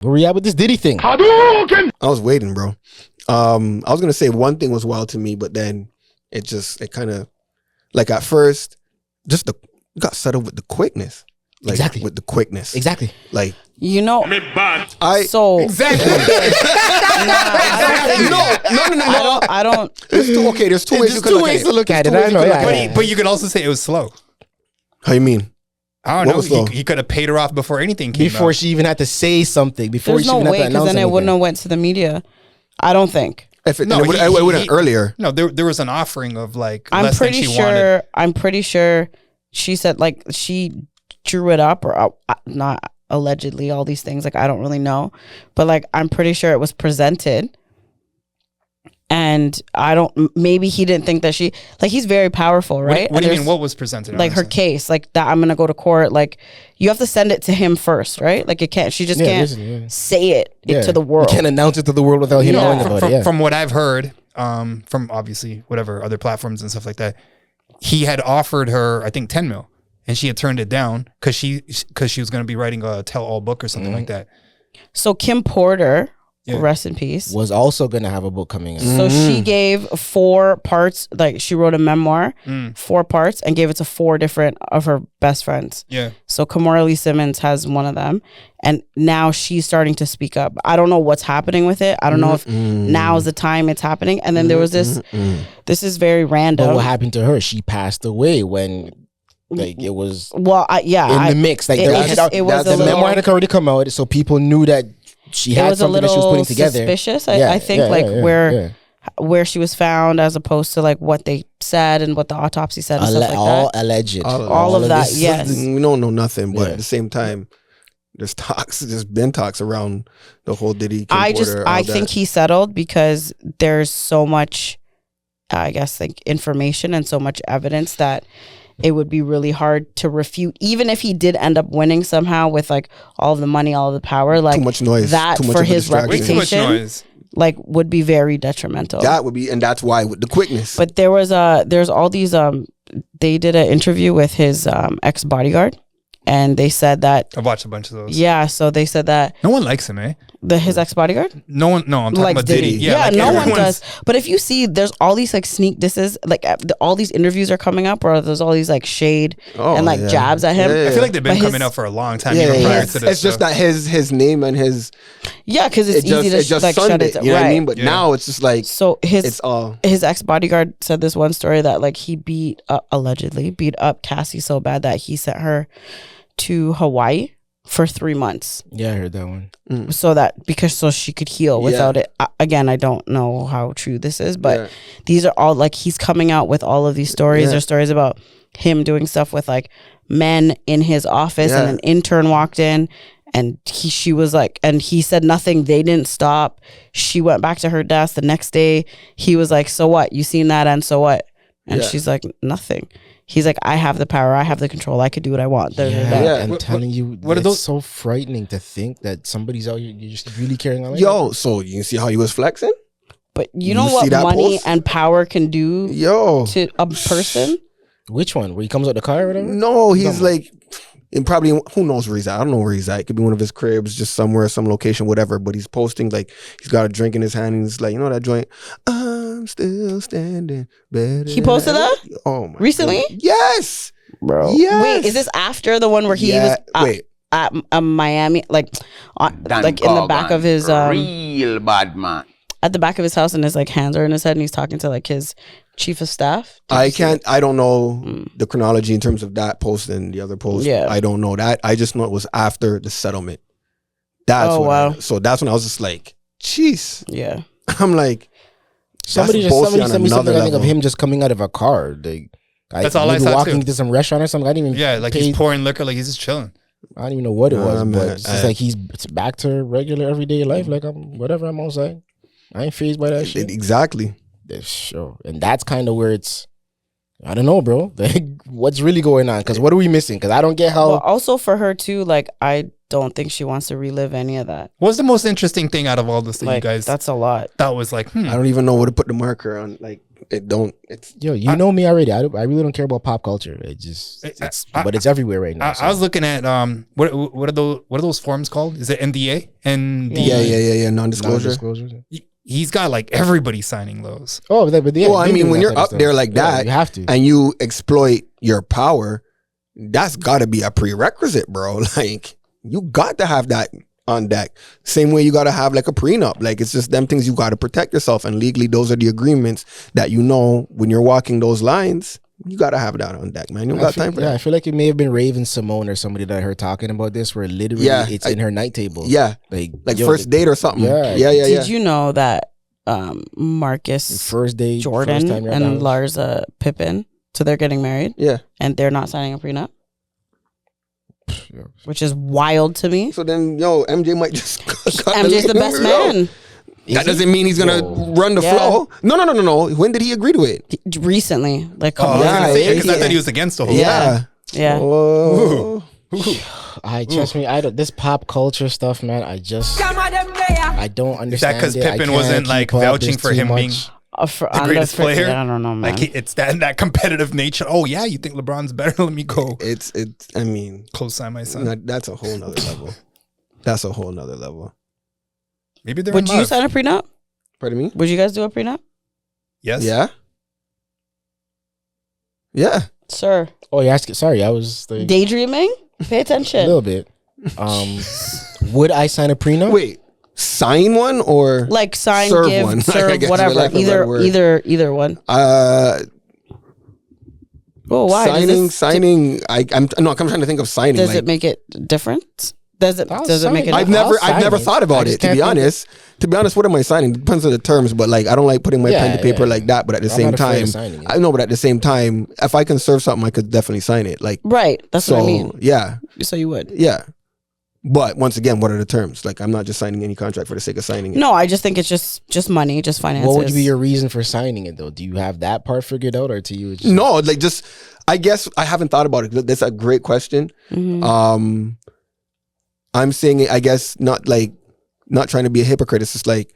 Where we at with this Diddy thing? I was waiting, bro. I was gonna say one thing was wild to me, but then it kind of like at first just got settled with the quickness. Like, exactly. With the quickness. Exactly. Like, you know, exactly. No. I don't. There's two ways. There's two ways to look at it. I know. Yeah. But you could also say it was slow. How you mean? I don't know. He could have paid her off before anything came out. Before she even had to say something. There's no way, because then it wouldn't have went to the media. I don't think. It would have earlier. No, there was an offering of like I'm less pretty than she sure. wanted. I'm pretty sure she said like she drew it up, or not allegedly, all these things. Like, I don't really know, but like I'm pretty sure it was presented. And maybe he didn't think that he's very powerful, right? What do you mean? What was presented? Like her case, like that I'm going to go to court. Like, you have to send it to him first, right? Like, she just can't say it to the world. You can't announce it to the world without him knowing about it. From what I've heard, from obviously whatever other platforms and stuff like that, he had offered her, I think, 10 mil, and she had turned it down because she was going to be writing a tell-all book or something like that. So Kim Porter, rest in peace, was also going to have a book coming out. So she gave 4 parts, like she wrote a memoir, 4 parts, and gave it to 4 different of her best friends. Yeah. So Kamora Lee Simmons has one of them, and now she's starting to speak up. I don't know what's happening with it. I don't know if now is the time it's happening. And then there was this is very random. But what happened to her? She passed away when... Like it was in the mix. Like the memoir had already come out, so people knew that she had something that she was putting together. Suspicious, I think, where she was found, as opposed to like what they said and what the autopsy said and stuff like all that. Alleged. All of that. Yes, we don't know nothing, but at the same time, there's been talks around the whole Diddy. I think he settled because there's so much, I guess, like information and so much evidence that it would be really hard to refute, even if he did end up winning somehow with like all of the money, all of the power. Like, too much noise. That too much for his reputation, like, would be very detrimental. That would be, and that's why with the quickness. But there's all these they did an interview with his ex bodyguard, and they said that I've watched a bunch of those. Yeah, so they said that no one likes him, eh? His ex bodyguard? No, I'm talking about Diddy. Yeah, no one does. But if you see, there's all these like sneak disses, like all these interviews are coming up, or there's all these like shade and like jabs at him. I feel like they've been coming up for a long time, even prior to this. It's just that his name and his because it's easy to just like shut it. You know what I mean? But now it's just like his ex bodyguard said this one story that like he allegedly beat up Cassie so bad that he sent her to Hawaii for 3 months. Yeah, I heard that one. So she could heal without it. Again, I don't know how true this is, but these are all like, he's coming out with all of these stories. There's stories about him doing stuff with like men in his office, and an intern walked in, and she was like, and he said nothing. They didn't stop. She went back to her desk the next day. He was like, "So what? You seen that? And so what?" And she's like, "Nothing." He's like, I have the power. I have the control. I could do what I want. I'm telling you, it's so frightening to think that somebody's out here, you're just really carrying on like that. So you see how he was flexing? But you know what money and power can do to a person? Which one? Where he comes out the car or whatever? No, he's like, and probably, who knows where he's at? I don't know where he's at. It could be one of his cribs, just somewhere, some location, whatever. But he's posting, like, he's got a drink in his hand, and he's like, you know that joint? I'm still standing better. He posted that? Oh, my recently? God. Yes. Bro. Yes. Wait, is this after the one where he was at Miami? Like in the back of his... real bad man. At the back of his house, and his like hands are in his head, and he's talking to like his chief of staff. I don't know the chronology in terms of that post and the other post. I don't know that. I just know it was after the settlement. So that's when I was just like, jeez. Yeah. I'm like, somebody sent me something, I think, of him just coming out of a car. That's all I saw, walking to some restaurant or something. I didn't even he's pouring liquor, like he's just chilling. I don't even know what it was, but it's just like it's back to regular everyday life. Like I'm outside. I ain't fazed by that shit. Exactly. Sure. And that's kind of where it's, I don't know, bro. Like, what's really going on? Because what are we missing? Because I don't get how. Well, also for her too, like, I don't think she wants to relive any of that. What's the most interesting thing out of all this that you guys? That's a lot. That was like, I don't even know where to put the marker on. Like, it don't. It's you know me already. I really don't care about pop culture. But it's everywhere right now. I was looking at what are those forms called? Is it NDA? Yeah. Non-disclosure. He's got like everybody signing those. Oh, but well, I mean, when you're up there like that, you have to, and you exploit your power, that's got to be a prerequisite, bro. Like, you got to have that on deck. Same way you got to have like a prenup. Like, it's just them things you got to protect yourself, and legally those are the agreements that you know when you're walking those lines. You got to have that on deck, man. You don't got time for that. I feel like it may have been Raven Simone or somebody that I heard talking about this, where literally it's in her night table. Yeah, like first date or something. Yeah. Did you know that Marcus first date Jordan and Larsa Pippen, so they're getting married? Yeah, and they're not signing a prenup, which is wild to me. So then, MJ might just MJ's the best man. That doesn't mean he's gonna run the flow. No. When did he agree to it? Recently, like because I thought he was against the whole. Yeah. Oh. Trust me. I don't. This pop culture stuff, man. I don't understand. That because Pippen wasn't like vouching for him being the greatest player. I don't know, man. Like it's that competitive nature. Oh yeah, you think LeBron's better? Let me go. It's. I mean, close sign my son. That's a whole nother level. That's a whole nother level. Maybe they're. Would you sign a prenup? Pardon me? Would you guys do a prenup? Yes. Yeah. Sir. Oh, yeah. Sorry, I was like, daydreaming. Pay attention. A little bit. Would I sign a prenup? Wait, sign one or like sign, serve give, one? serve, whatever. Either one. Well, why? Signing. I'm trying to think of signing. Does it make it different? Does it make it? I've never thought about it. To be honest, what am I signing? Depends on the terms, but like I don't like putting my pen to paper like that. But at the same time, I know. But at the same time, if I can serve something, I could definitely sign it. Like right. That's what I mean. Yeah. So you would. Yeah. But once again, what are the terms? Like I'm not just signing any contract for the sake of signing it. No, I just think it's just money, just finances. What would be your reason for signing it though? Do you have that part figured out, or to you? It's just no, like just I guess I haven't thought about it. That's a great question. Mm-hmm. I'm saying it, I guess, not trying to be a hypocrite. It's just like,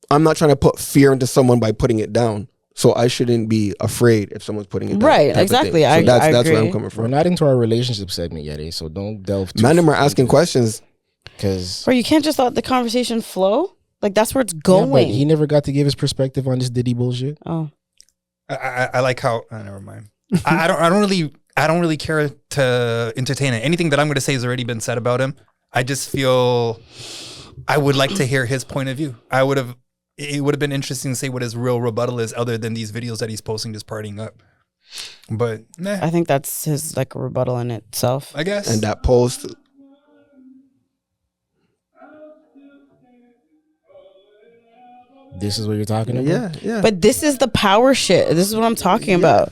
I'm not trying to put fear into someone by putting it down. So I shouldn't be afraid if someone's putting it down. Right, exactly. So that's where I'm coming from. We're not into our relationship segment yet, so don't delve too Man, them are asking questions. Because you can't just let the conversation flow. Like, that's where it's going. Yeah, but he never got to give his perspective on this Diddy bullshit. Oh. I like how, never mind. I don't really care to entertain it. Anything that I'm going to say has already been said about him. I just feel I would like to hear his point of view. It would have been interesting to say what his real rebuttal is, other than these videos that he's posting just partying up. But I think that's his like rebuttal in itself, I guess. And that post. This is what you're talking about? Yeah. But this is the power shit. This is what I'm talking about.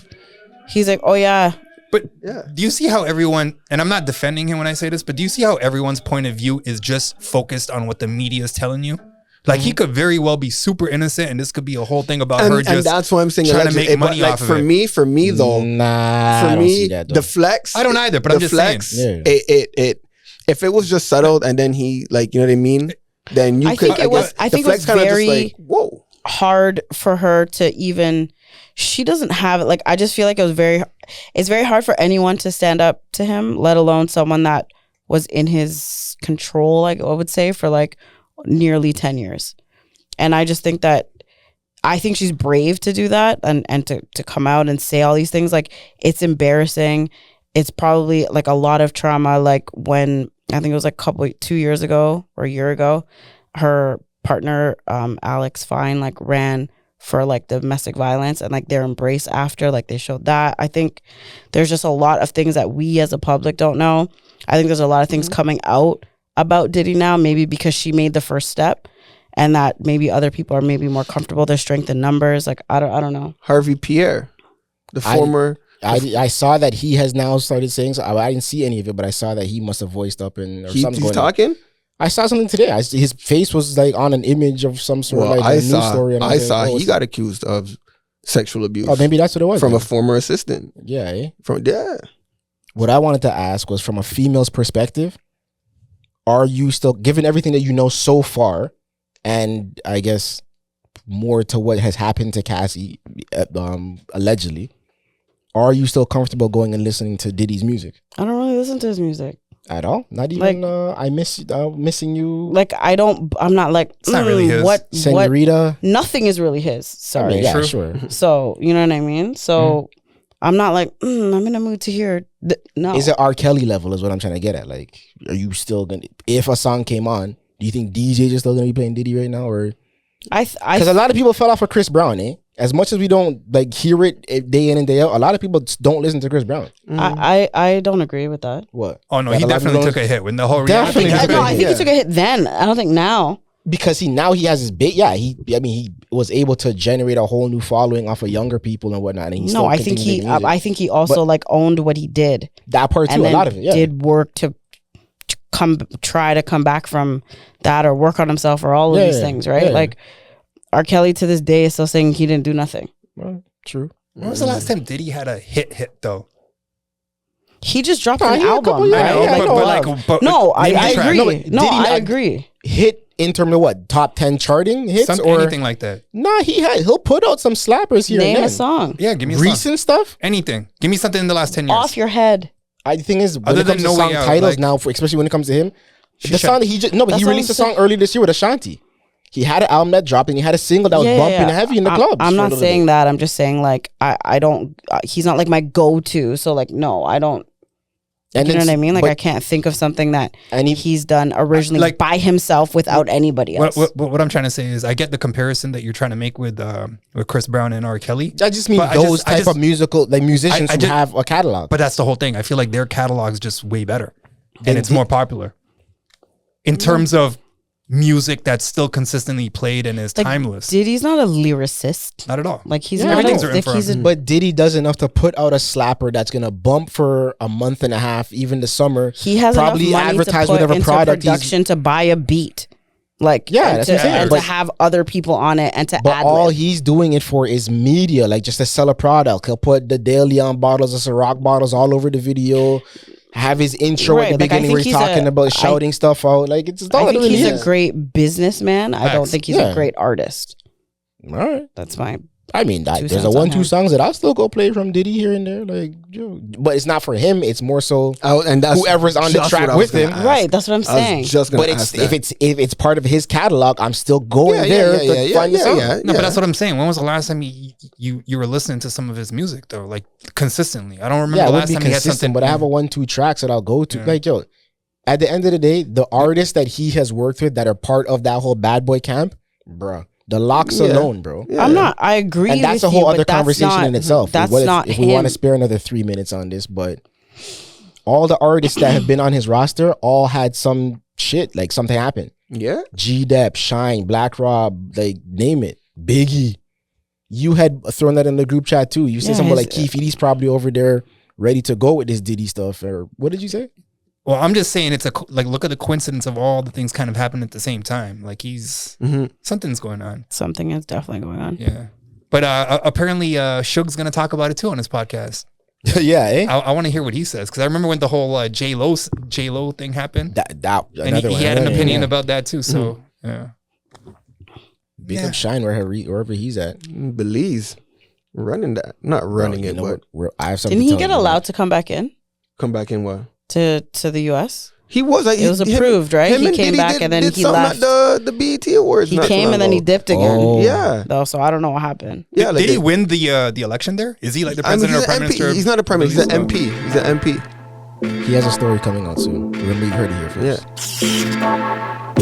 He's like, oh yeah. But do you see how everyone, and I'm not defending him when I say this, but do you see how everyone's point of view is just focused on what the media is telling you? Like he could very well be super innocent, and this could be a whole thing about her just and that's why I'm saying trying to make money off of it. For me though, I don't see that, the flex. I don't either, but I'm just saying. It if it was just settled and then he like, you know what I mean? Then you could. I think it was very hard for her to even. She doesn't have it. Like, I just feel like it's very hard for anyone to stand up to him, let alone someone that was in his control, like I would say, for like nearly 10 years. And I just think I think she's brave to do that and to come out and say all these things. Like, it's embarrassing. It's probably like a lot of trauma. Like when, I think it was like 2 years ago or a year ago, her partner, Alex Fine, like ran for like domestic violence, and like their embrace after, like they showed that. I think there's just a lot of things that we as a public don't know. I think there's a lot of things coming out about Diddy now, maybe because she made the first step, and that maybe other people are maybe more comfortable. There's strength in numbers. Like I don't know. Harvey Pierre, the former. I saw that he has now started saying so. I didn't see any of it, but I saw that he must have voiced up and something. He's talking. I saw something today. His face was like on an image of some sort of like news story. And I saw he got accused of sexual abuse. Oh, maybe that's what it was. From a former assistant. Yeah. What I wanted to ask was, from a female's perspective, are you still, given everything that you know so far, and I guess more to what has happened to Cassie, allegedly, are you still comfortable going and listening to Diddy's music? I don't really listen to his music at all. Not even I miss missing you. Like I'm not like it's not really his. What Senorita. Nothing is really his. Sorry. I mean, yeah, sure. So you know what I mean. So I'm not like I'm in a mood to hear. No. Is it R. Kelly level? Is what I'm trying to get at. Like, are you still gonna? If a song came on, do you think DJs are still gonna be playing Diddy right now, or? Because a lot of people fell off for Chris Brown, eh? As much as we don't like hear it day in and day out, a lot of people don't listen to Chris Brown. I don't agree with that. What? Oh no, he definitely took a hit when the whole reality. I think he took a hit then. I don't think now. Because he has his big. Yeah, he was able to generate a whole new following off of younger people and whatnot. And I think he also like owned what he did. That part too. A lot of it. Yeah. Did work to try to come back from that or work on himself or all of these things, right? Yeah. Like R. Kelly to this day is still saying he didn't do nothing. Well, true. When was the last time Diddy had a hit though? He just dropped an album. I agree. Hit in terms of what? Top 10 charting hits or anything like that? Nah, he'll put out some slappers here. Name and then. A song. Yeah, give me a recent song. stuff. Anything. Give me something in the last 10 years. Off your head. The thing is, when it comes to song titles now, especially when it comes to him, the song that he released a song early this year with Ashanti. He had an album that dropped and he had a single that was bumping heavy in the clubs. I'm not saying that. I'm just saying like I don't. He's not like my go-to. So like no, I don't. And you know what I mean? Like I can't think of something that he's done originally like, by himself without anybody else. What I'm trying to say is I get the comparison that you're trying to make with Chris Brown and R. Kelly. I just mean those type of musicians who have a catalog. But that's the whole thing. I feel like their catalog's just way better and it's more popular in terms of music that's still consistently played and is timeless. Diddy's not a lyricist. Not at all. Like he's everything's written for him. But Diddy does enough to put out a slapper that's gonna bump for a month and a half, even the summer. He has probably enough money advertise to put whatever into product production to buy a beat. Like and to have other people on it and to but all he's doing it for is media, like just to sell a product. He'll put the De Leon bottles or Ciroc bottles all over the video. Have his intro at the beginning where he's talking about shouting stuff out. Like it's all I think he's a great businessman. I don't think he's a great artist. All right, that's my. I mean, there's a 1-2 songs that I'll still go play from Diddy here and there, like, but it's not for him. It's more so, and that's whoever's on the track with him. Right, that's what I'm saying. But if it's part of his catalog, I'm still going there to find the song. No, but that's what I'm saying. When was the last time you were listening to some of his music though, like consistently? I don't remember the last time he had something. But I have a 1-2 tracks that I'll go to. Like at the end of the day, the artists that he has worked with that are part of that whole bad boy camp, bruh. The locks alone, bro. Yeah. I agree. And that's a whole other conversation in itself. That's not if we want to spare another 3 minutes on this, but all the artists that have been on his roster all had some shit, like something happened. Yeah. G-Dep, Shine, Black Rob, like name it. Biggie. You had thrown that in the group chat too. You said something like Keith Edie's probably over there ready to go with this Diddy stuff. Or what did you say? Well, I'm just saying look at the coincidence of all the things kind of happening at the same time. Like something's going on. Something is definitely going on. Yeah. But apparently Suge's going to talk about it too on his podcast. Yeah, eh? I want to hear what he says because I remember when the whole J-Lo thing happened. And he had an opinion about that too. So, yeah. Big up Shine wherever he's at. Belize. Running that. Not running it, but I have something. Didn't he get allowed to come back in? Come back in what? To the U.S.? He was like it was approved, right? He came back and then he left. At the BET Awards. He came and then he dipped again. Oh. Yeah. Though, so I don't know what happened. Yeah, did he win the election there? Is he like the president or prime minister? He's not a prime minister. He's an MP. He's an MP. He has a story coming out soon. Remember, you heard it here first. Yeah.